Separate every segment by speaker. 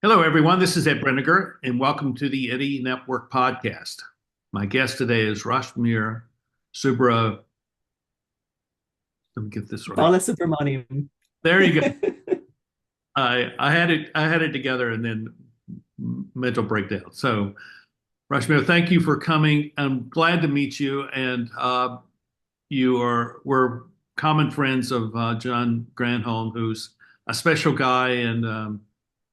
Speaker 1: Hello, everyone. This is Ed Breniger, and welcome to the Eddy Network podcast. My guest today is Rashmir Subra. Let me get this right.
Speaker 2: Balasubramaniam.
Speaker 1: There you go. I had it together, and then mental breakdown. So, Rashmir, thank you for coming. I'm glad to meet you, and we're common friends of John Granholm, who's a special guy, and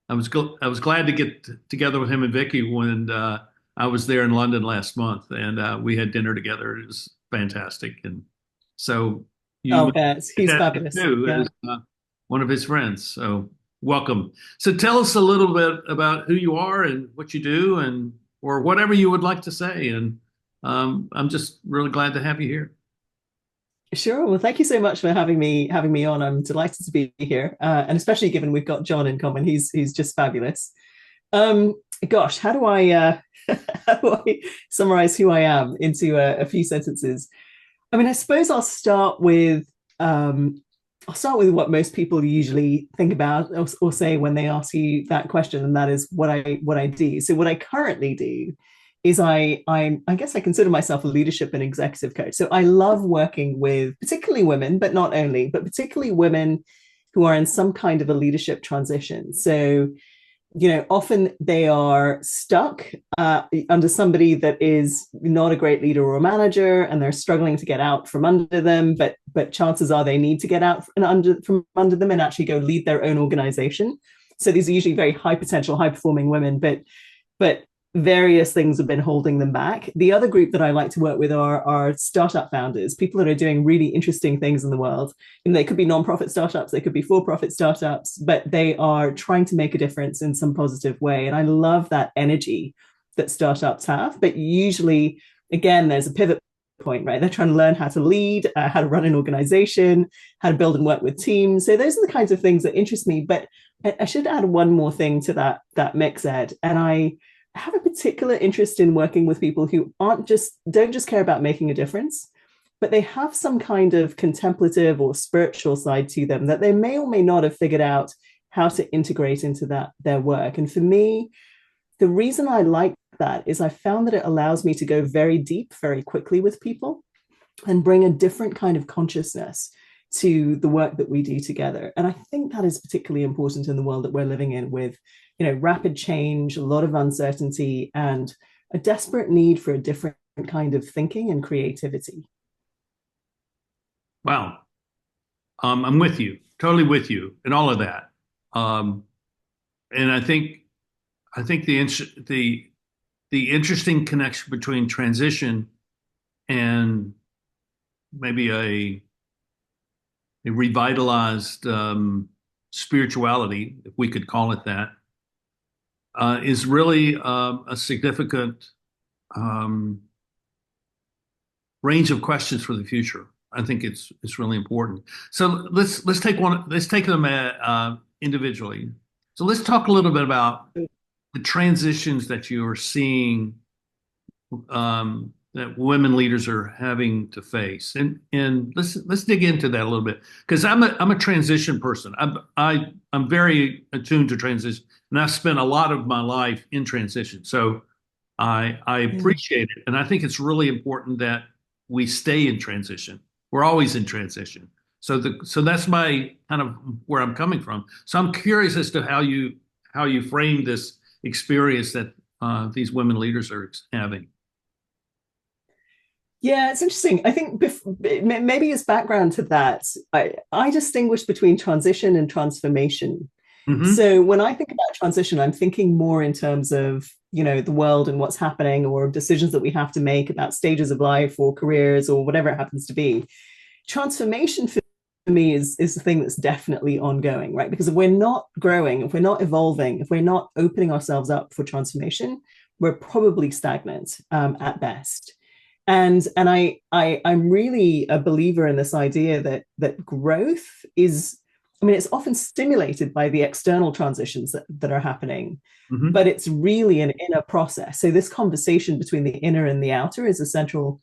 Speaker 1: I was glad to get together with him and Vicky when I was there in London last month, and we had dinner together. It was fantastic, and so you
Speaker 2: Oh,
Speaker 1: were
Speaker 2: yes, he's
Speaker 1: fantastic
Speaker 2: fabulous.
Speaker 1: too
Speaker 2: Yeah.
Speaker 1: as one of his friends. So welcome. So tell us a little bit about who you are and what you do, and or whatever you would like to say. And I'm just really glad to have you here.
Speaker 2: Sure. Well, thank you so much for having me on. I'm delighted to be here, and especially given we've got John in common. He's just fabulous. Um, Gosh, how do I how do I summarize who I am into a few sentences? I mean, I suppose I'll start with what most people usually think about or say when they ask you that question, and that is what I do. So what I currently do is I guess I consider myself a leadership and executive coach. So I love working with particularly women, but not only, but particularly women who are in some kind of a leadership transition. So often they are stuck under somebody that is not a great leader or a manager, and they're struggling to get out from under them. But chances are they need to get out from under them and actually go lead their own organization. So these are usually very high potential, high performing women, but various things have been holding them back. The other group that I like to work with are startup founders, people that are doing really interesting things in the world. And they could be nonprofit startups, they could be for-profit startups, but they are trying to make a difference in some positive way. And I love that energy that startups have. But usually, again, there's a pivot point, right? They're trying to learn how to lead, how to run an organization, how to build and work with teams. So those are the kinds of things that interest me. But I should add one more thing to that mix, Ed. And I have a particular interest in working with people who don't just care about making a difference, but they have some kind of contemplative or spiritual side to them that they may or may not have figured out how to integrate into their work. And for me, the reason I like that is I found that it allows me to go very deep very quickly with people and bring a different kind of consciousness to the work that we do together. And I think that is particularly important in the world that we're living in, with rapid change, a lot of uncertainty, and a desperate need for a different kind of thinking and creativity.
Speaker 1: Wow. I'm with you, totally with you, and all of that. Um, and I think the interesting connection between transition and maybe a revitalized spirituality, if we could call it that, is really a significant um, range of questions for the future. I think it's really important. So let's take them individually. So let's talk a little bit about the transitions that you are seeing that women leaders are having to face, and let's dig into that a little bit because I'm a transition person. I'm very attuned to transition, and I've spent a lot of my life in transition. So I
Speaker 2: Mm.
Speaker 1: appreciate it, and I think it's really important that we stay in transition. We're always in transition. So that's my kind of where I'm coming from. So I'm curious as to how you frame this experience that these women leaders are having.
Speaker 2: Yeah, it's interesting. I think maybe as background to that, I distinguish between transition and transformation.
Speaker 1: Hmm.
Speaker 2: So when I think about transition, I'm thinking more in terms of, the world and what's happening, or decisions that we have to make about stages of life or careers or whatever it happens to be. Transformation for me is the thing that's definitely ongoing, right? Because if we're not growing, if we're not evolving, if we're not opening ourselves up for transformation, we're probably stagnant at best. And I'm really a believer in this idea that growth is, I mean, it's often stimulated by the external transitions that are happening,
Speaker 1: Hmm.
Speaker 2: but it's really an inner process. So this conversation between the inner and the outer is a central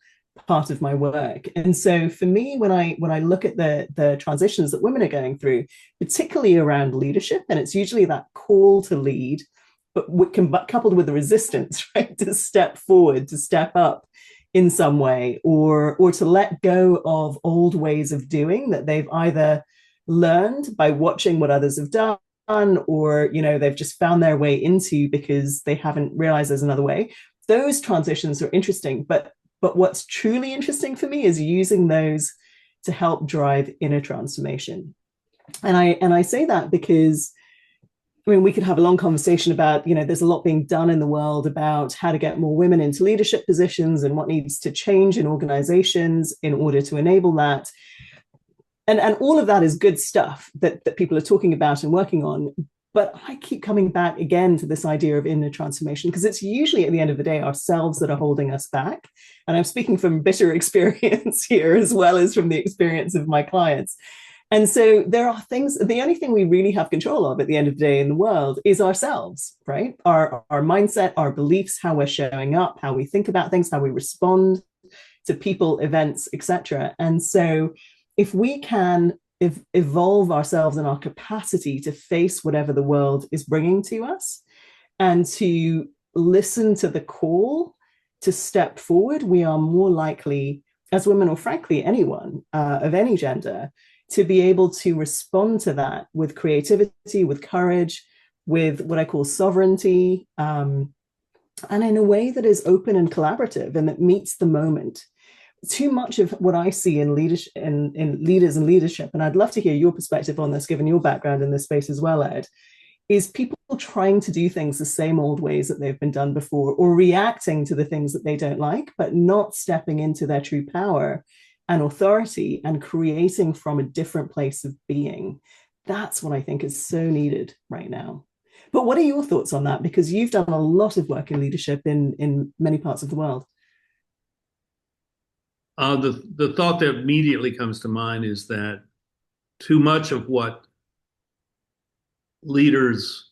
Speaker 2: part of my work. And so for me, when I look at the transitions that women are going through, particularly around leadership, and it's usually that call to lead, coupled with the resistance, right, to step forward, to step up in some way, or to let go of old ways of doing that they've either learned by watching what others have done, or they've just found their way into because they haven't realized there's another way. Those transitions are interesting, but what's truly interesting for me is using those to help drive inner transformation. And I say that because we could have a long conversation about, there's a lot being done in the world about how to get more women into leadership positions and what needs to change in organizations in order to enable that. And all of that is good stuff that people are talking about and working on. But I keep coming back again to this idea of inner transformation, because it's usually at the end of the day ourselves that are holding us back. And I'm speaking from bitter experience here, as well as from the experience of my clients. And so there are things, the only thing we really have control of at the end of the day in the world is ourselves, right? Our mindset, our beliefs, how we're showing up, how we think about things, how we respond to people, events, etc. And so if we can evolve ourselves and our capacity to face whatever the world is bringing to us and to listen to the call to step forward, we are more likely, as women, or frankly anyone of any gender, to be able to respond to that with creativity, with courage, with what I call sovereignty, and in a way that is open and collaborative and that meets the moment. Too much of what I see in leadership, in leaders and leadership, and I'd love to hear your perspective on this, given your background in this space as well, Ed, is people trying to do things the same old ways that they've been done before, or reacting to the things that they don't like, but not stepping into their true power and authority and creating from a different place of being. That's what I think is so needed right now. But what are your thoughts on that? Because you've done a lot of work in leadership in many parts of the world.
Speaker 1: The thought that immediately comes to mind is that too much of what leaders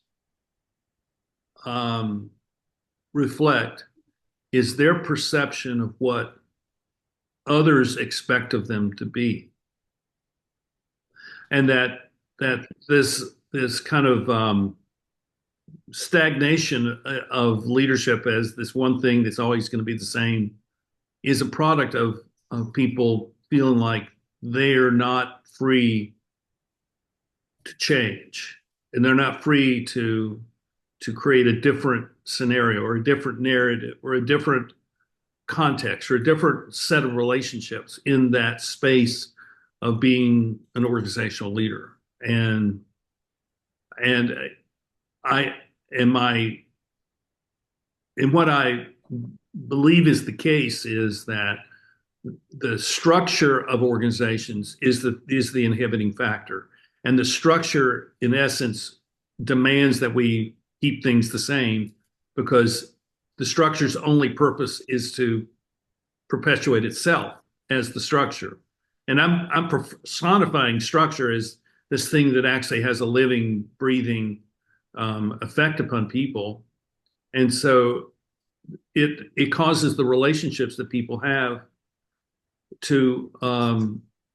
Speaker 1: reflect is their perception of what others expect of them to be, and that this kind of stagnation of leadership as this one thing that's always going to be the same is a product of people feeling like they're not free to change, and they're not free to create a different scenario or a different narrative or a different context or a different set of relationships in that space of being an organizational leader. And I am and what I believe is the case is that the structure of organizations is the inhibiting factor, and the structure in essence demands that we keep things the same, because the structure's only purpose is to perpetuate itself as the structure. And I'm personifying structure as this thing that actually has a living, breathing effect upon people. And so it causes the relationships that people have to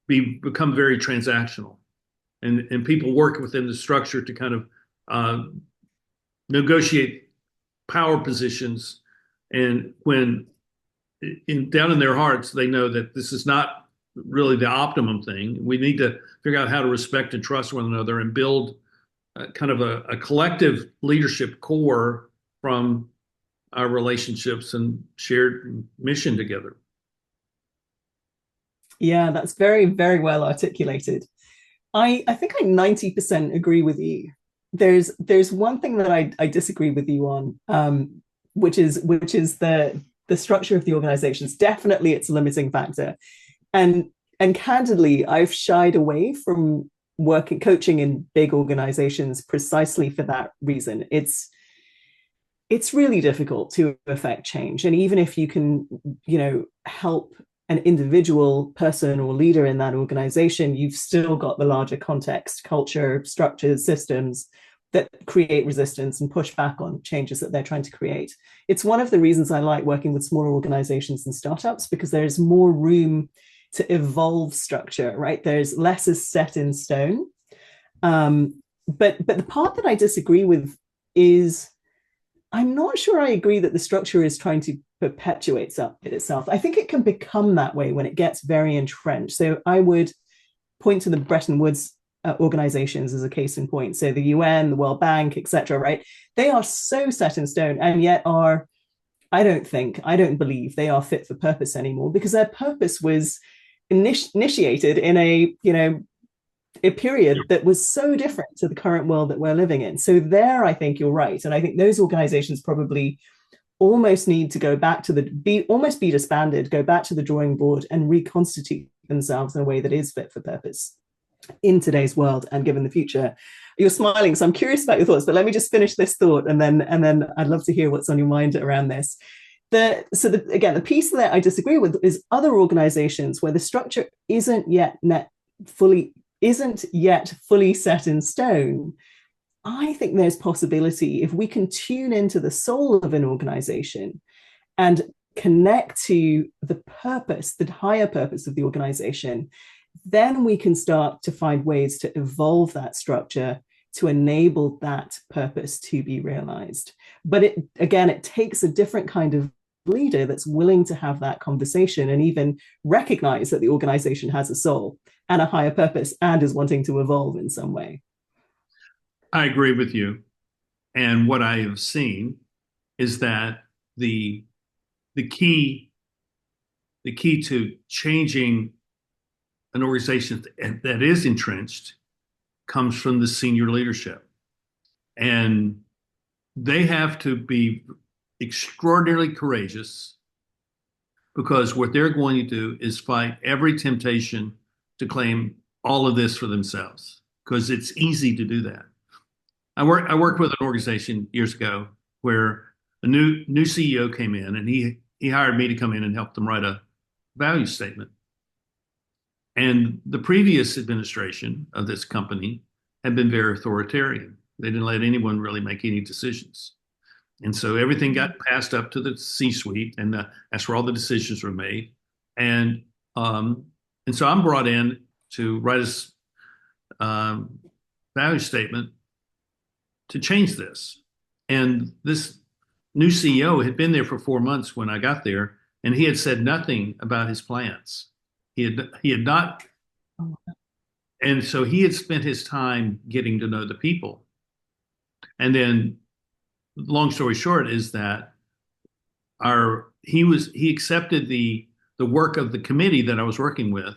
Speaker 1: become very transactional, and people work within the structure to kind of negotiate power positions. And when down in their hearts, they know that this is not really the optimum thing. We need to figure out how to respect and trust one another and build kind of a collective leadership core from our relationships and shared mission together.
Speaker 2: Yeah, that's very, very well articulated. I think I 90% agree with you. There's one thing that I disagree with you on, which is the structure of the organizations. Definitely it's a limiting factor. And candidly, I've shied away from coaching in big organizations precisely for that reason. It's really difficult to affect change. And even if you can, help an individual person or leader in that organization, you've still got the larger context, culture, structures, systems that create resistance and push back on changes that they're trying to create. It's one of the reasons I like working with smaller organizations and startups, because there's more room to evolve structure, right? There's less is set in stone. But the part that I disagree with is I'm not sure I agree that the structure is trying to perpetuate itself. I think it can become that way when it gets very entrenched. So I would point to the Bretton Woods organizations as a case in point. So the UN, the World Bank, etc. Right? They are so set in stone, and yet are I don't believe they are fit for purpose anymore because their purpose was initiated in a period that was so different to the current world that we're living in. So there, I think you're right, and I think those organizations probably almost need to go back to almost be disbanded, go back to the drawing board, and reconstitute themselves in a way that is fit for purpose in today's world and given the future. You're smiling, so I'm curious about your thoughts, but let me just finish this thought, and then I'd love to hear what's on your mind around this. Again, the piece that I disagree with is other organizations where the structure isn't yet fully set in stone. I think there's possibility if we can tune into the soul of an organization and connect to the purpose, the higher purpose of the organization, then we can start to find ways to evolve that structure to enable that purpose to be realized. But it takes a different kind of leader that's willing to have that conversation and even recognize that the organization has a soul and a higher purpose and is wanting to evolve in some way.
Speaker 1: I agree with you. And what I have seen is that the the key the key to changing an organization that is entrenched comes from the senior leadership. And they have to be extraordinarily courageous because what they're going to do is fight every temptation to claim all of this for themselves because it's easy to do that. I worked with an organization years ago where a new CEO came in and he hired me to come in and help them write a value statement. And the previous administration of this company had been very authoritarian. They didn't let anyone really make any decisions. And so everything got passed up to the C-suite, and that's where all the decisions were made. And so I'm brought in to write a value statement to change this. And this new CEO had been there for 4 months when I got there, and he had said nothing about his plans. He had not, and so he had spent his time getting to know the people. And then, long story short, is that he accepted the work of the committee that I was working with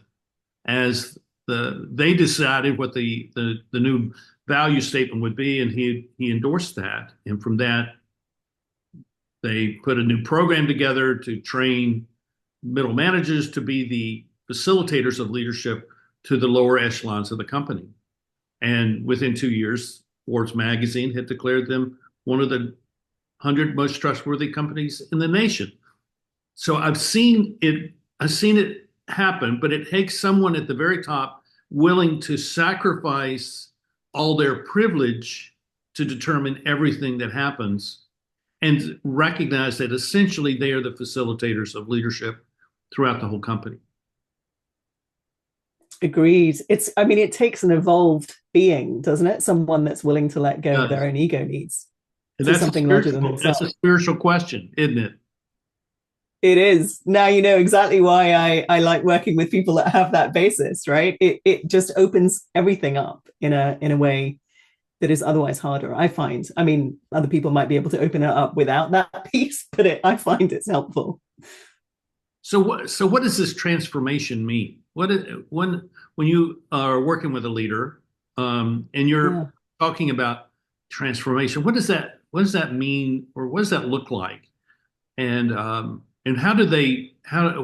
Speaker 1: as they decided what the new value statement would be, and he endorsed that. And from that, they put a new program together to train middle managers to be the facilitators of leadership to the lower echelons of the company. And within 2 years, Forbes magazine had declared them one of the 100 most trustworthy companies in the nation. So I've seen it happen, but it takes someone at the very top willing to sacrifice all their privilege to determine everything that happens and recognize that essentially they are the facilitators of leadership throughout the whole company.
Speaker 2: Agreed. It takes an evolved being, doesn't it? Someone that's willing to let go of their own ego needs to something larger than themselves.
Speaker 1: That's a spiritual question, isn't it?
Speaker 2: It is. Now you know exactly why I like working with people that have that basis, right? It just opens everything up in a way that is otherwise harder, I find. I mean, other people might be able to open it up without that piece, but I find it's helpful.
Speaker 1: So what does this transformation mean? When you are working with a leader and you're talking about transformation, what does that mean, or what does that look like? And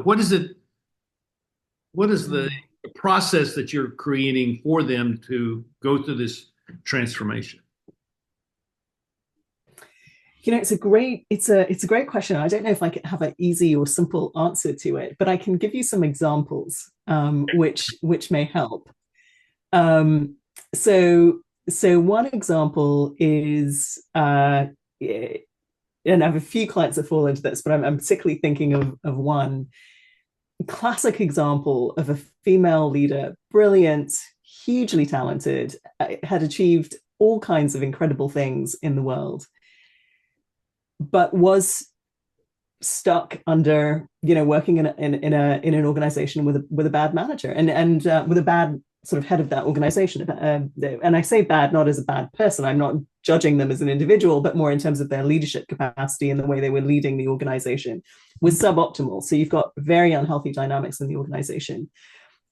Speaker 1: what is the process that you're creating for them to go through this transformation?
Speaker 2: It's a great question. I don't know if I have an easy or simple answer to it, but I can give you some examples which may help. So one example is, and I have a few clients that fall into this, but I'm particularly thinking of one classic example of a female leader, brilliant, hugely talented, had achieved all kinds of incredible things in the world. but was stuck under, working in an organization with a bad manager and with a bad sort of head of that organization. And I say bad not as a bad person. I'm not judging them as an individual, but more in terms of their leadership capacity and the way they were leading the organization was suboptimal. So you've got very unhealthy dynamics in the organization.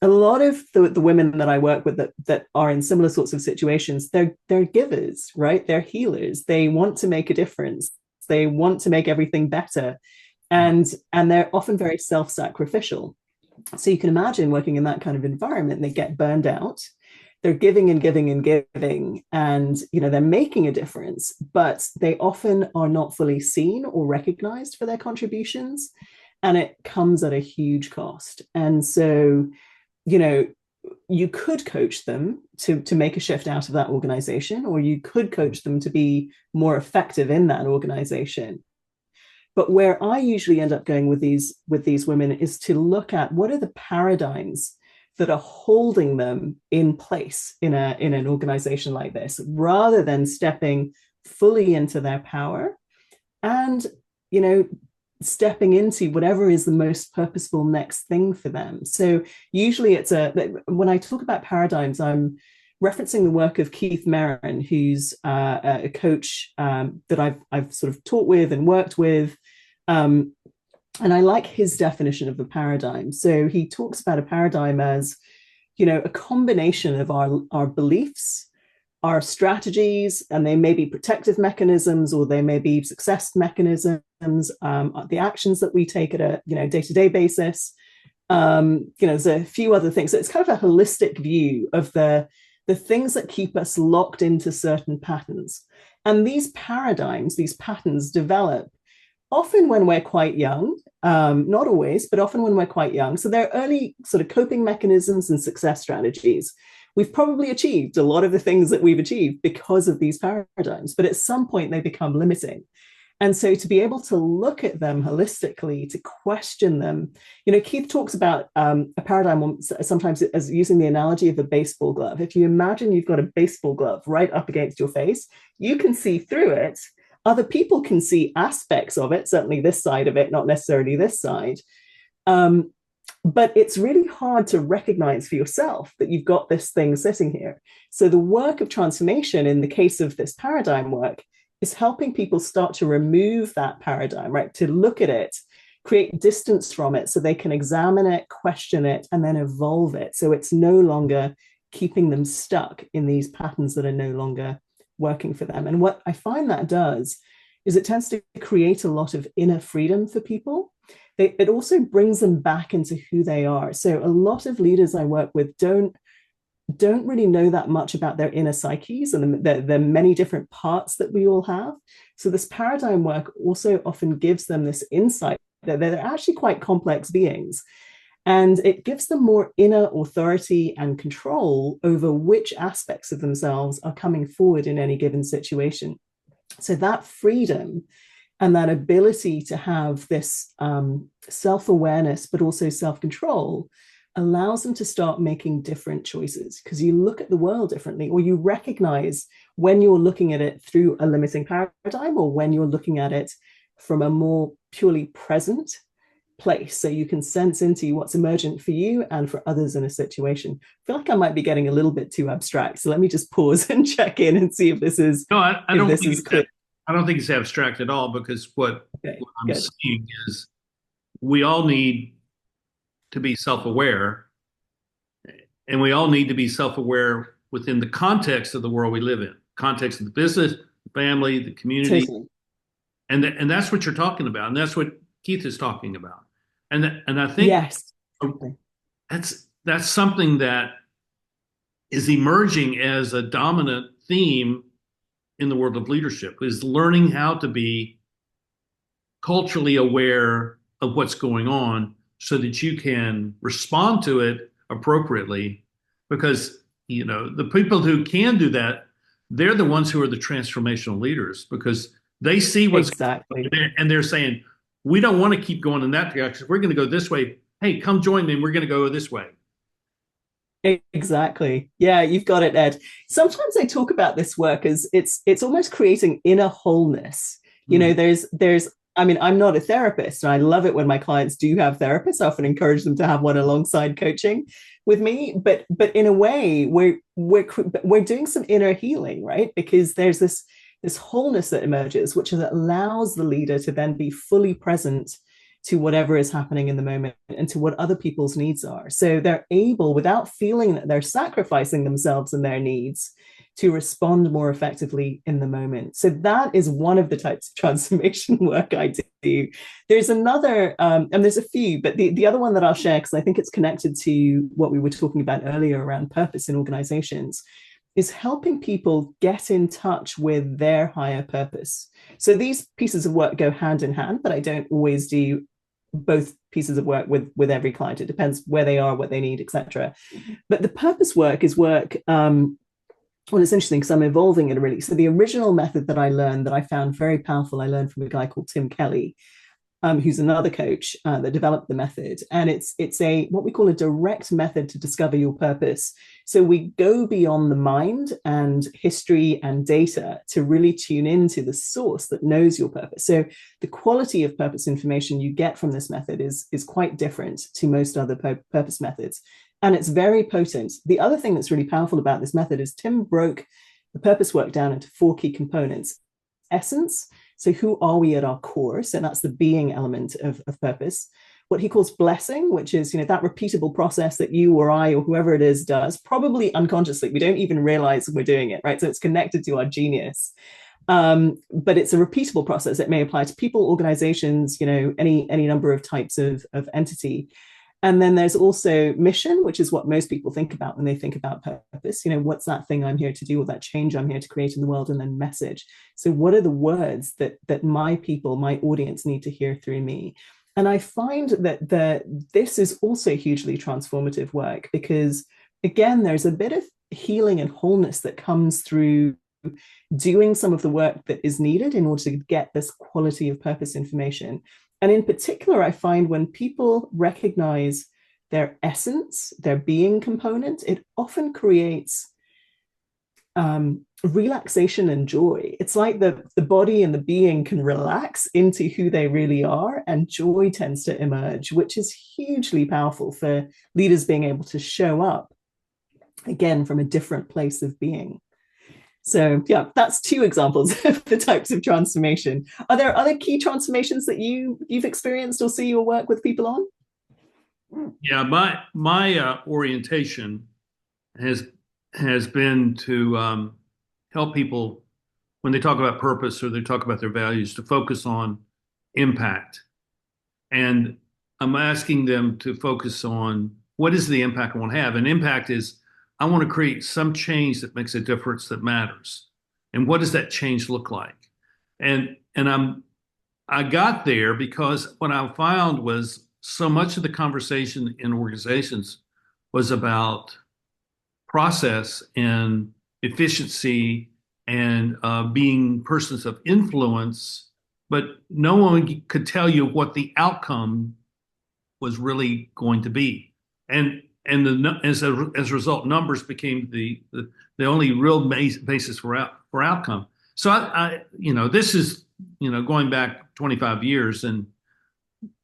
Speaker 2: A lot of the women that I work with that are in similar sorts of situations, they're givers, right? They're healers. They want to make a difference. They want to make everything better. And they're often very self-sacrificial. So you can imagine working in that kind of environment, they get burned out. They're giving and giving and giving, and they're making a difference, but they often are not fully seen or recognized for their contributions, and it comes at a huge cost. And so, you could coach them to make a shift out of that organization, or you could coach them to be more effective in that organization. But where I usually end up going with these women is to look at what are the paradigms that are holding them in place in an organization like this, rather than stepping fully into their power and, stepping into whatever is the most purposeful next thing for them. So usually when I talk about paradigms, I'm referencing the work of Keith Merrin, who's a coach that I've sort of taught with and worked with. And I like his definition of a paradigm. So he talks about a paradigm as, a combination of our beliefs, our strategies, and they may be protective mechanisms or they may be success mechanisms, the actions that we take at a day-to-day basis. There's a few other things. So it's kind of a holistic view of the things that keep us locked into certain patterns. And these paradigms, these patterns develop often when we're quite young, not always, but often when we're quite young. So they're early sort of coping mechanisms and success strategies. We've probably achieved a lot of the things that we've achieved because of these paradigms, but at some point they become limiting. And so to be able to look at them holistically, to question them, Keith talks about a paradigm sometimes as using the analogy of a baseball glove. If you imagine you've got a baseball glove right up against your face, you can see through it. Other people can see aspects of it, certainly this side of it, not necessarily this side. But it's really hard to recognize for yourself that you've got this thing sitting here. So the work of transformation in the case of this paradigm work is helping people start to remove that paradigm, right? To look at it, create distance from it so they can examine it, question it, and then evolve it. So it's no longer keeping them stuck in these patterns that are no longer working for them. And what I find that does is it tends to create a lot of inner freedom for people. It also brings them back into who they are. So a lot of leaders I work with don't really know that much about their inner psyches and the many different parts that we all have. So this paradigm work also often gives them this insight that they're actually quite complex beings. And it gives them more inner authority and control over which aspects of themselves are coming forward in any given situation. So that freedom and that ability to have this self-awareness, but also self-control, allows them to start making different choices because you look at the world differently, or you recognize when you're looking at it through a limiting paradigm or when you're looking at it from a more purely present place, so you can sense into what's emergent for you and for others in a situation. I feel like I might be getting a little bit too abstract, so let me just pause and check in and see if this is
Speaker 1: No, I don't think
Speaker 2: clear.
Speaker 1: I don't think it's abstract at all because what I'm
Speaker 2: Good.
Speaker 1: seeing is we all need to be self-aware, and we all need to be self-aware within the context of the world we live in, context of the business, the family, the community,
Speaker 2: Totally.
Speaker 1: and that's what you're talking about, and that's what Keith is talking about, and I think
Speaker 2: Yes. Totally.
Speaker 1: that's something that is emerging as a dominant theme in the world of leadership, is learning how to be culturally aware of what's going on so that you can respond to it appropriately. Because, the people who can do that, they're the ones who are the transformational leaders because they see what's
Speaker 2: Exactly.
Speaker 1: and they're saying, we don't want to keep going in that direction. We're going to go this way. Hey, come join me. And we're going to go this way.
Speaker 2: Exactly. Yeah, you've got it, Ed. Sometimes I talk about this work as it's almost creating inner wholeness You know,
Speaker 1: Mm.
Speaker 2: there's I mean, I'm not a therapist, and I love it when my clients do have therapists. I often encourage them to have one alongside coaching with me. But in a way, we're doing some inner healing, right? Because there's this wholeness that emerges, which allows the leader to then be fully present to whatever is happening in the moment and to what other people's needs are. So they're able, without feeling that they're sacrificing themselves and their needs, to respond more effectively in the moment. So that is one of the types of transformation work I do. There's another, and there's a few, but the other one that I'll share, because I think it's connected to what we were talking about earlier around purpose in organizations, is helping people get in touch with their higher purpose. So these pieces of work go hand in hand, but I don't always do both pieces of work with every client. It depends where they are, what they need, etc. But the purpose work is work. Well, it's interesting because I'm evolving it really. So the original method that I learned that I found very powerful, I learned from a guy called Tim Kelly, who's another coach that developed the method. And it's a what we call a direct method to discover your purpose. So we go beyond the mind and history and data to really tune into the source that knows your purpose. So the quality of purpose information you get from this method is quite different to most other purpose methods. And it's very potent. The other thing that's really powerful about this method is Tim broke the purpose work down into 4 key components. Essence, so who are we at our core? So that's the being element of purpose. What he calls blessing, which is, you know, that repeatable process that you or I or whoever it is does, probably unconsciously. We don't even realize we're doing it, right? So it's connected to our genius. But it's a repeatable process that may apply to people, organizations, you know, any number of types of entity. And then there's also mission, which is what most people think about when they think about purpose. You know, what's that thing I'm here to do, or that change I'm here to create in the world? And then message. So what are the words that my people, my audience need to hear through me? And I find that this is also hugely transformative work because, again, there's a bit of healing and wholeness that comes through doing some of the work that is needed in order to get this quality of purpose information. And in particular, I find when people recognize their essence, their being component, it often creates relaxation and joy. It's like the body and the being can relax into who they really are, and joy tends to emerge, which is hugely powerful for leaders being able to show up again from a different place of being. So yeah, that's 2 examples of the types of transformation. Are there other key transformations that you've experienced or see your work with people on?
Speaker 1: Yeah, my orientation has been to help people when they talk about purpose or they talk about their values to focus on impact. And I'm asking them to focus on what is the impact I want to have. And impact is I want to create some change that makes a difference that matters. And what does that change look like? And I got there because what I found was so much of the conversation in organizations was about process and efficiency and being persons of influence, but no one could tell you what the outcome was really going to be. And as a result, numbers became the only real basis for outcome. So I this is going back 25 years and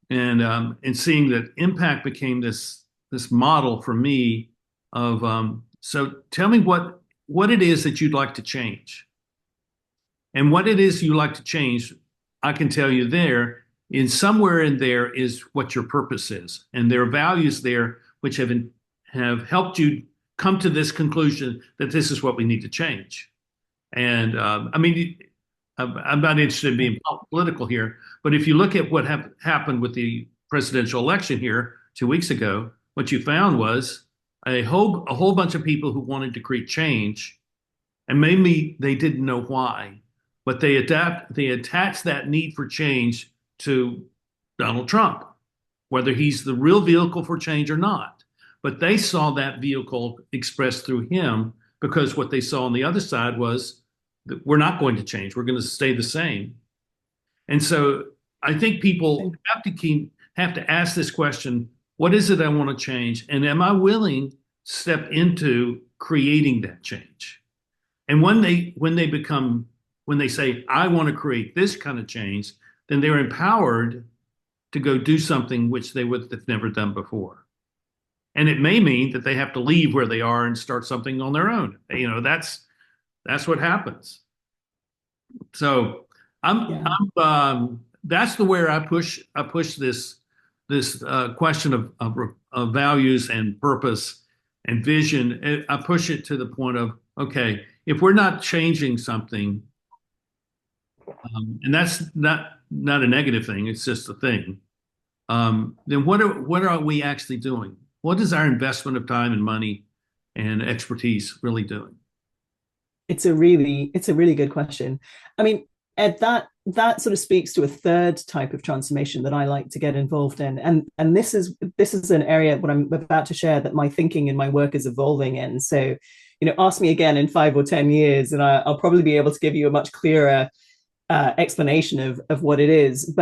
Speaker 1: seeing that impact became this model for me of so tell me what it is that you'd like to change, and what it is you like to change. I can tell you there in somewhere in there is what your purpose is, and there are values there which have helped you come to this conclusion that this is what we need to change. And I mean, I'm not interested in being political here, but if you look at what happened with the presidential election here 2 weeks ago, what you found was a whole bunch of people who wanted to create change, and maybe they didn't know why, but they attached that need for change to Donald Trump, whether he's the real vehicle for change or not. But they saw that vehicle expressed through him because what they saw on the other side was that we're not going to change. We're going to stay the same. And so I think people have to ask this question: what is it I want to change? And am I willing to step into creating that change? And when when they say, I want to create this kind of change, then they're empowered to go do something which they would have never done before. And it may mean that they have to leave where they are and start something on their own. That's what happens. So
Speaker 2: Yeah.
Speaker 1: that's the where I push this question of values and purpose and vision. I push it to the point of, okay, if we're not changing something, and that's not a negative thing, it's just a thing. Then what are we actually doing? What is our investment of time and money and expertise really doing?
Speaker 2: It's a really good question. I mean, Ed, that sort of speaks to a third type of transformation that I like to get involved in, and this is an area what I'm about to share that my thinking and my work is evolving in. So, ask me again in 5 or 10 years, and I'll probably be able to give you a much clearer explanation of what it is.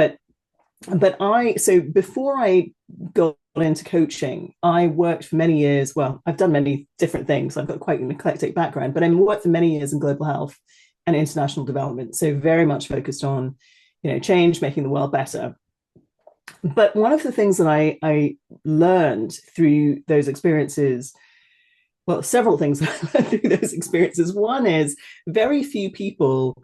Speaker 2: So before I got into coaching, I worked for many years. Well, I've done many different things. I've got quite an eclectic background, but I worked for many years in global health and international development. So very much focused on, change, making the world better. But one of the things that I learned through those experiences, well, several things I learned through those experiences. One is very few people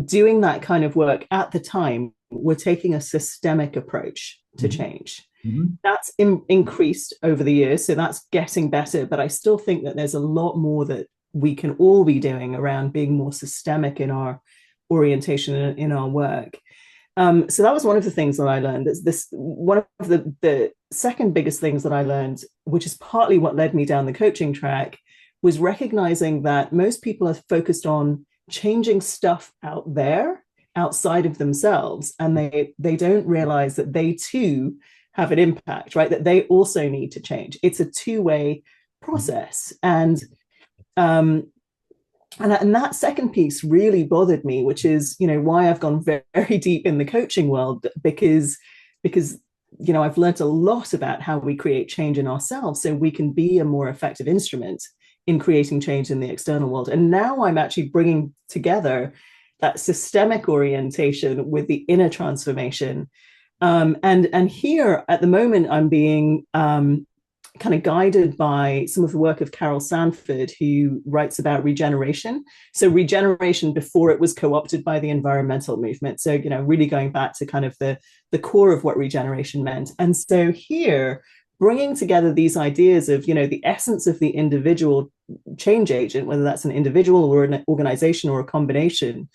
Speaker 2: doing that kind of work at the time were taking a systemic approach to change.
Speaker 1: Mm-hmm.
Speaker 2: That's increased over the years, so that's getting better. But I still think that there's a lot more that we can all be doing around being more systemic in our orientation and in our work. So that was one of the things that I learned. This one of the second biggest things that I learned, which is partly what led me down the coaching track, was recognizing that most people are focused on changing stuff out there outside of themselves, and they don't realize that they too have an impact, right? That they also need to change. It's a two-way process. And that second piece really bothered me, which is, why I've gone very, very deep in the coaching world, because I've learned a lot about how we create change in ourselves so we can be a more effective instrument in creating change in the external world. And now I'm actually bringing together that systemic orientation with the inner transformation. And here at the moment, I'm being kind of guided by some of the work of Carol Sanford, who writes about regeneration. So regeneration before it was co-opted by the environmental movement. So, really going back to kind of the core of what regeneration meant. And so here, bringing together these ideas of, the essence of the individual change agent, whether that's an individual or an organization or a combination,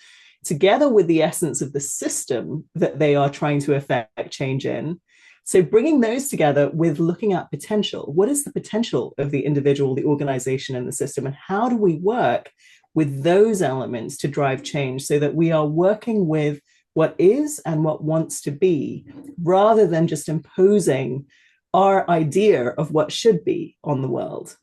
Speaker 2: together with the essence of the system that they are trying to affect change in. So bringing those together with looking at potential. What is the potential of the individual, the organization, and the system? And how do we work with those elements to drive change so that we are working with what is and what wants to be, rather than just imposing our idea of what should be on the world?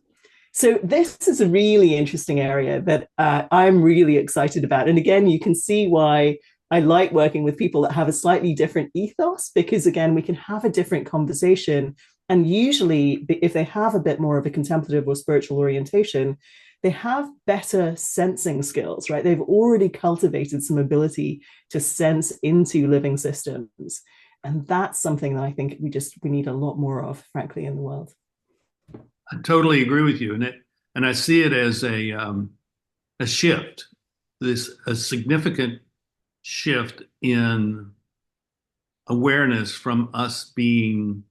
Speaker 2: So this is a really interesting area that I'm really excited about. And again, you can see why I like working with people that have a slightly different ethos, because again, we can have a different conversation. And usually, if they have a bit more of a contemplative or spiritual orientation, they have better sensing skills, right? They've already cultivated some ability to sense into living systems. And that's something that I think we need a lot more of, frankly, in the world.
Speaker 1: I totally agree with you, and I see it as a shift, a significant shift in awareness from us being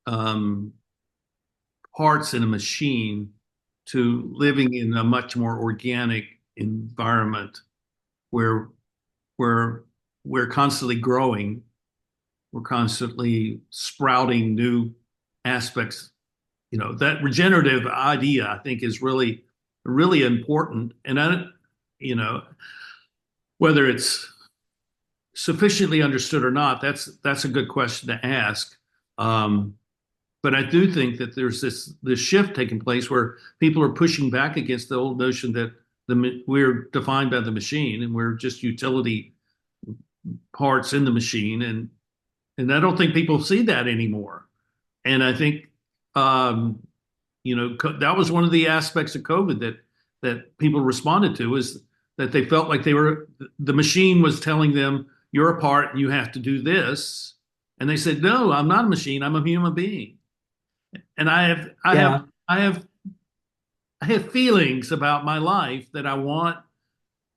Speaker 1: parts in a machine to living in a much more organic environment where we're constantly growing, we're constantly sprouting new aspects. That regenerative idea, I think, is really, really important. And whether it's sufficiently understood or not, that's a good question to ask. But I do think that there's this shift taking place where people are pushing back against the old notion that we're defined by the machine and we're just utility parts in the machine, and I don't think people see that anymore. And I think that was one of the aspects of COVID that people responded to, is that they felt like the machine was telling them, you're a part and you have to do this. And they said, no, I'm not a machine. I'm a human being. And
Speaker 2: Yeah.
Speaker 1: I have, I have feelings about my life that I want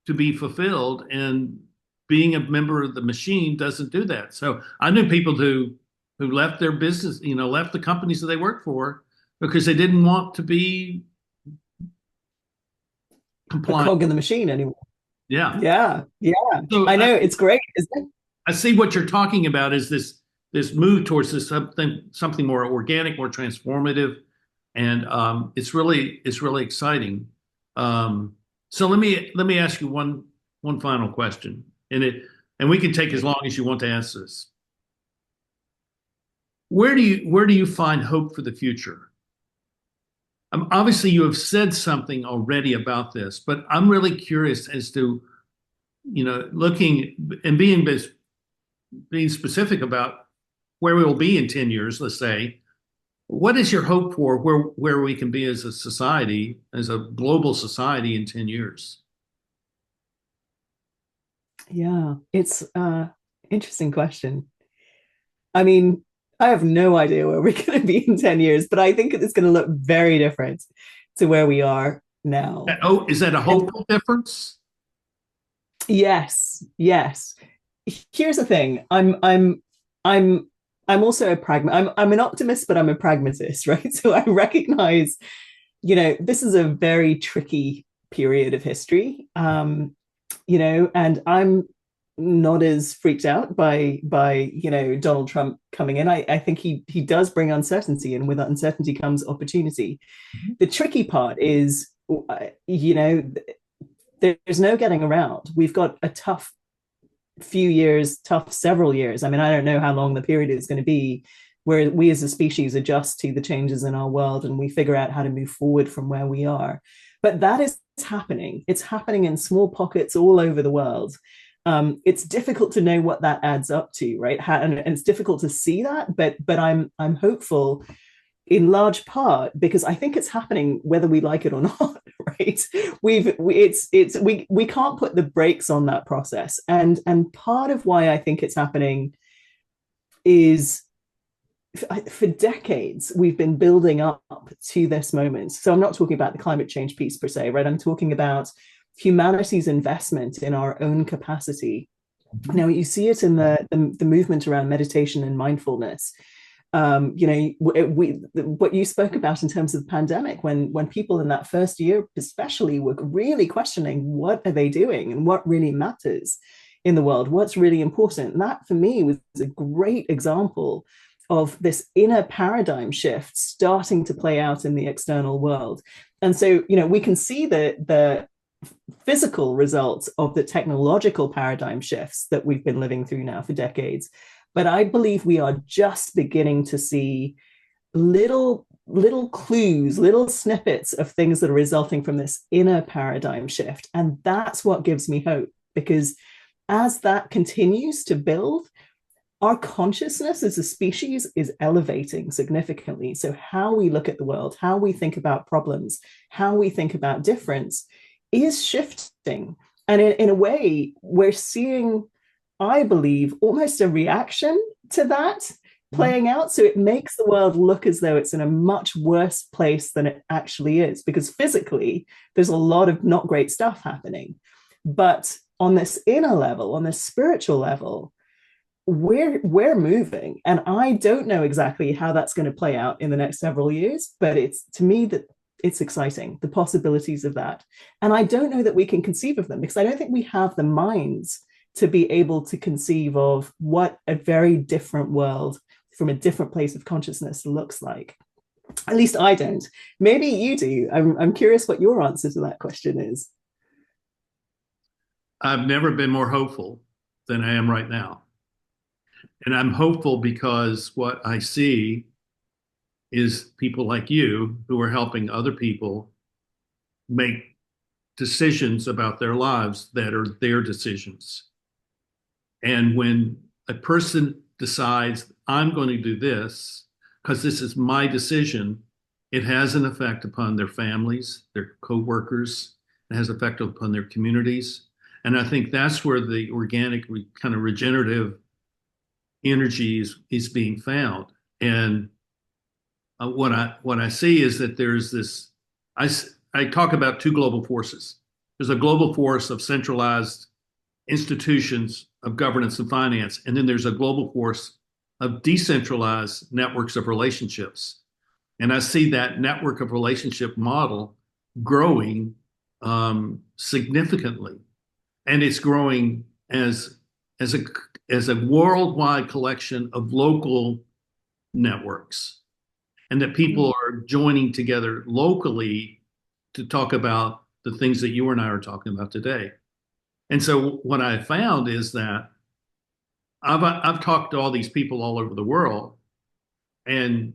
Speaker 1: to be fulfilled. And being a member of the machine doesn't do that. So I knew people who left their business, left the companies that they worked for because they didn't want to be
Speaker 2: A
Speaker 1: compliant.
Speaker 2: cog in the machine anymore.
Speaker 1: Yeah.
Speaker 2: Yeah. Yeah.
Speaker 1: So
Speaker 2: I know it's great, isn't it?
Speaker 1: I see what you're talking about is this move towards this something more organic, more transformative, and it's really exciting. So let me ask you one final question, and we can take as long as you want to answer this. Where do you find hope for the future? Obviously, you have said something already about this, but I'm really curious as to looking and being specific about where we will be in 10 years, let's say. What is your hope for where we can be as a society, as a global society in 10 years?
Speaker 2: Yeah. It's interesting question. I mean, I have no idea where we're going to be in 10 years, but I think it's going to look very different to where we are now.
Speaker 1: Oh, is that a
Speaker 2: And
Speaker 1: hopeful difference?
Speaker 2: yes, yes. Here's the thing. I'm I'm also a I'm an optimist, but I'm a pragmatist, right? So I recognize, this is a very tricky period of history. And I'm not as freaked out by Donald Trump coming in. I think he does bring uncertainty, and with uncertainty comes opportunity. The tricky part is, you know, there's no getting around. We've got a tough few years, tough several years. I mean, I don't know how long the period is going to be where we as a species adjust to the changes in our world and we figure out how to move forward from where we are. But that is happening. It's happening in small pockets all over the world. It's difficult to know what that adds up to, right? And it's difficult to see that, but I'm hopeful in large part because I think it's happening whether we like it or not, right? We can't put the brakes on that process, and part of why I think it's happening is for decades we've been building up to this moment. So I'm not talking about the climate change piece per se, right? I'm talking about humanity's investment in our own capacity. Now you see it in the movement around meditation and mindfulness. What you spoke about in terms of the pandemic, when people in that first year especially were really questioning what are they doing and what really matters in the world, what's really important. And that for me was a great example of this inner paradigm shift starting to play out in the external world. And so, we can see the physical results of the technological paradigm shifts that we've been living through now for decades. But I believe we are just beginning to see little clues, little snippets of things that are resulting from this inner paradigm shift. And that's what gives me hope, because as that continues to build, our consciousness as a species is elevating significantly. So how we look at the world, how we think about problems, how we think about difference is shifting. And in a way, we're seeing, I believe, almost a reaction to that playing out. So it makes the world look as though it's in a much worse place than it actually is, because physically, there's a lot of not great stuff happening. But on this inner level, on this spiritual level, we're moving. And I don't know exactly how that's going to play out in the next several years, but it's, to me, that it's exciting, the possibilities of that. And I don't know that we can conceive of them, because I don't think we have the minds to be able to conceive of what a very different world from a different place of consciousness looks like. At least I don't. Maybe you do. I'm curious what your answer to that question is.
Speaker 1: I've never been more hopeful than I am right now. And I'm hopeful because what I see is people like you who are helping other people make decisions about their lives that are their decisions. And when a person decides, I'm going to do this because this is my decision, it has an effect upon their families, their coworkers, it has effect upon their communities. And I think that's where the organic, kind of regenerative energy is being found. And what I see is that there's this. I I talk about two global forces. There's a global force of centralized institutions of governance and finance, and then there's a global force of decentralized networks of relationships. And I see that network of relationship model growing significantly, and it's growing as a as a worldwide collection of local networks, and that people are joining together locally to talk about the things that you and I are talking about today. And so what I found is that I've talked to all these people all over the world, and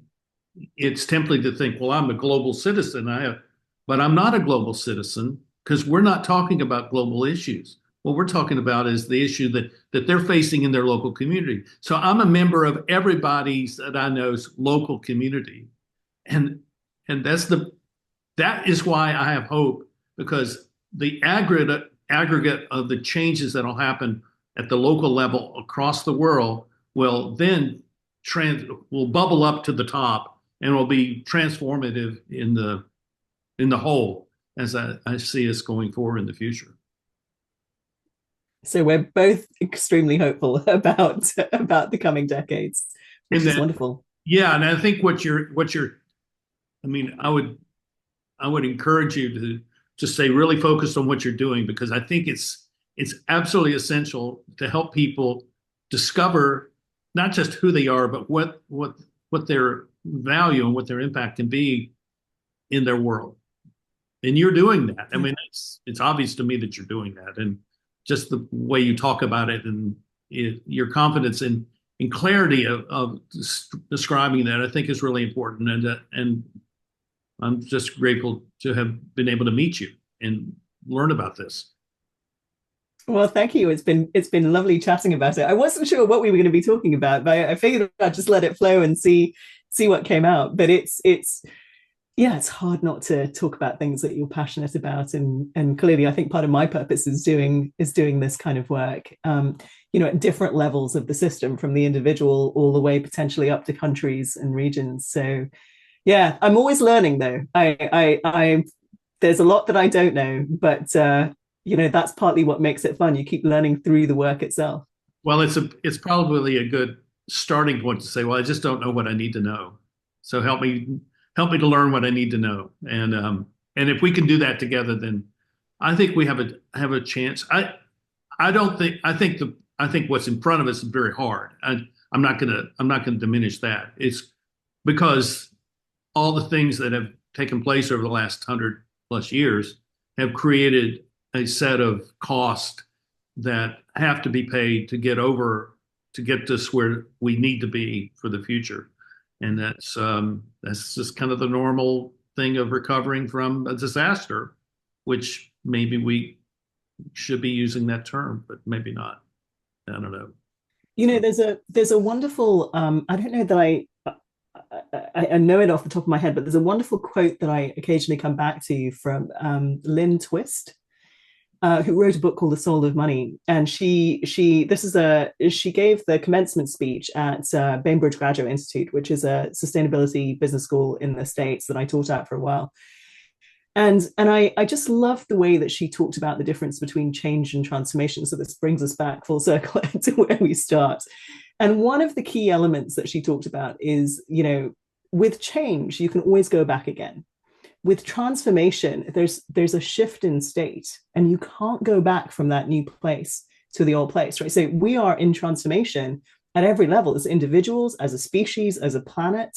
Speaker 1: it's tempting to think, well, I'm a global citizen. But I'm not a global citizen because we're not talking about global issues. What we're talking about is the issue that they're facing in their local community. So I'm a member of everybody's that I know's local community, and and that is why I have hope, because the aggregate of the changes that'll happen at the local level across the world will then will bubble up to the top and will be transformative in the whole, as I see us going forward in the future.
Speaker 2: So we're both extremely hopeful about the coming decades, which
Speaker 1: And
Speaker 2: is
Speaker 1: that,
Speaker 2: wonderful.
Speaker 1: yeah, and I think I mean, I would encourage you to stay really focused on what you're doing, because I think it's absolutely essential to help people discover not just who they are, but what their value and what their impact can be in their world. And you're doing that. I mean, it's obvious to me that you're doing that, and just the way you talk about it, and your confidence in clarity of describing that, I think is really important. And I'm just grateful to have been able to meet you and learn about this.
Speaker 2: Well, thank you. It's been lovely chatting about it. I wasn't sure what we were going to be talking about, but I figured I'd just let it flow and see what came out. But it's yeah, it's hard not to talk about things that you're passionate about, and clearly, I think part of my purpose is doing this kind of work. At different levels of the system, from the individual all the way potentially up to countries and regions. So, yeah, I'm always learning though. I there's a lot that I don't know, but that's partly what makes it fun. You keep learning through the work itself.
Speaker 1: Well, it's probably a good starting point to say, well, I just don't know what I need to know. So help me to learn what I need to know. And if we can do that together, then I think we have a chance. I think what's in front of us is very hard. I'm not gonna diminish that. It's because all the things that have taken place over the last 100+ years have created a set of costs that have to be paid to get us where we need to be for the future. And that's just kind of the normal thing of recovering from a disaster, which maybe we should be using that term, but maybe not. I don't know.
Speaker 2: There's a wonderful I don't know that I know it off the top of my head, but there's a wonderful quote that I occasionally come back to from Lynn Twist, who wrote a book called The Soul of Money. And she gave the commencement speech at Bainbridge Graduate Institute, which is a sustainability business school in the States that I taught at for a while. And I just loved the way that she talked about the difference between change and transformation. So this brings us back full circle to where we start. And one of the key elements that she talked about is, with change, you can always go back again. With transformation, there's a shift in state, and you can't go back from that new place to the old place, right? So we are in transformation at every level, as individuals, as a species, as a planet.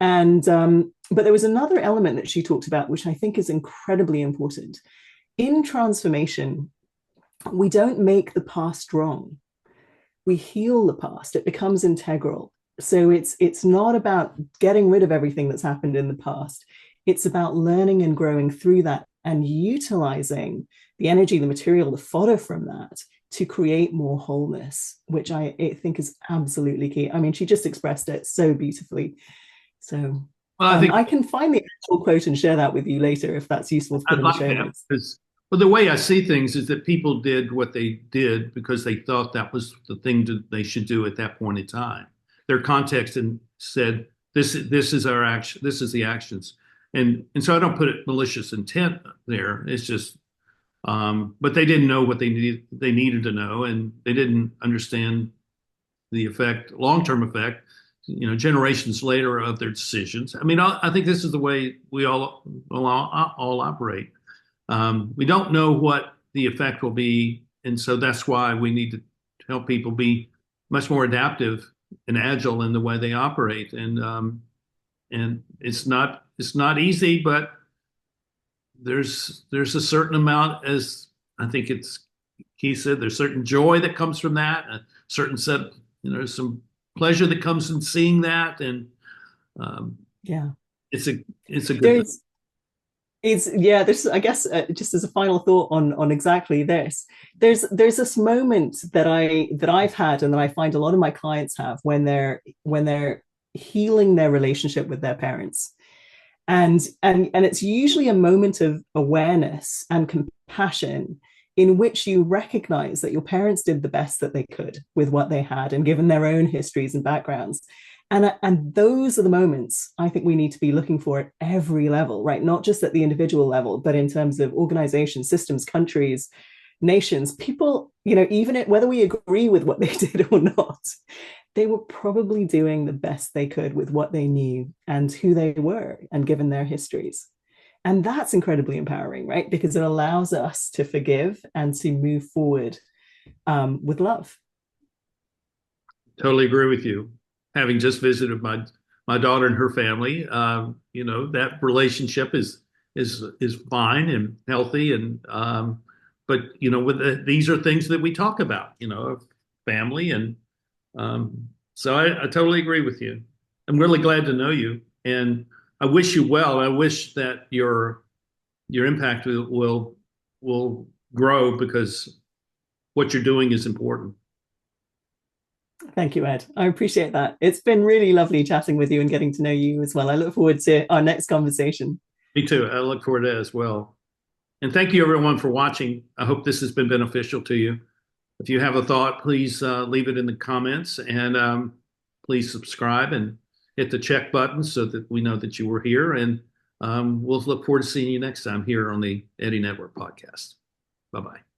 Speaker 2: And but there was another element that she talked about, which I think is incredibly important. In transformation, we don't make the past wrong. We heal the past. It becomes integral. So it's not about getting rid of everything that's happened in the past. It's about learning and growing through that and utilizing the energy, the material, the fodder from that to create more wholeness, which I think is absolutely key. I mean, she just expressed it so beautifully. So
Speaker 1: Well, I think
Speaker 2: I can find the actual quote and share that with you later if that's useful to put
Speaker 1: I'd
Speaker 2: in the
Speaker 1: like
Speaker 2: show
Speaker 1: that,
Speaker 2: notes.
Speaker 1: because Well, the way I see things is that people did what they did because they thought that was the thing they should do at that point in time. Their context and said, this is our action, this is the actions. And so I don't put it malicious intent there. It's just but they didn't know what they needed to know, and they didn't understand the effect, long-term effect, generations later of their decisions. I mean, I think this is the way we all operate. We don't know what the effect will be, and so that's why we need to help people be much more adaptive and agile in the way they operate. And it's not easy, but there's a certain amount, as I think it's Keith said, there's certain joy that comes from that, a certain set, some pleasure that comes from seeing that, and
Speaker 2: Yeah.
Speaker 1: it's a good thing.
Speaker 2: There's It's yeah. There's I guess just as a final thought on exactly this. There's this moment that I've had and that I find a lot of my clients have when they're healing their relationship with their parents, and it's usually a moment of awareness and compassion in which you recognize that your parents did the best that they could with what they had and given their own histories and backgrounds. And those are the moments I think we need to be looking for at every level, right? Not just at the individual level, but in terms of organizations, systems, countries, nations, people, even whether we agree with what they did or not, they were probably doing the best they could with what they knew and who they were and given their histories. And that's incredibly empowering, right? Because it allows us to forgive and to move forward with love.
Speaker 1: Totally agree with you. Having just visited my daughter and her family, that relationship is fine and healthy, and but these are things that we talk about, family, and so I totally agree with you. I'm really glad to know you, and I wish you well. I wish that your impact will grow because what you're doing is important.
Speaker 2: Thank you, Ed. I appreciate that. It's been really lovely chatting with you and getting to know you as well. I look forward to our next conversation.
Speaker 1: Me too. I look forward to that as well. And thank you everyone for watching. I hope this has been beneficial to you. If you have a thought, please leave it in the comments, and please subscribe and hit the check button so that we know that you were here. And we'll look forward to seeing you next time here on the Eddie Network podcast. Bye bye.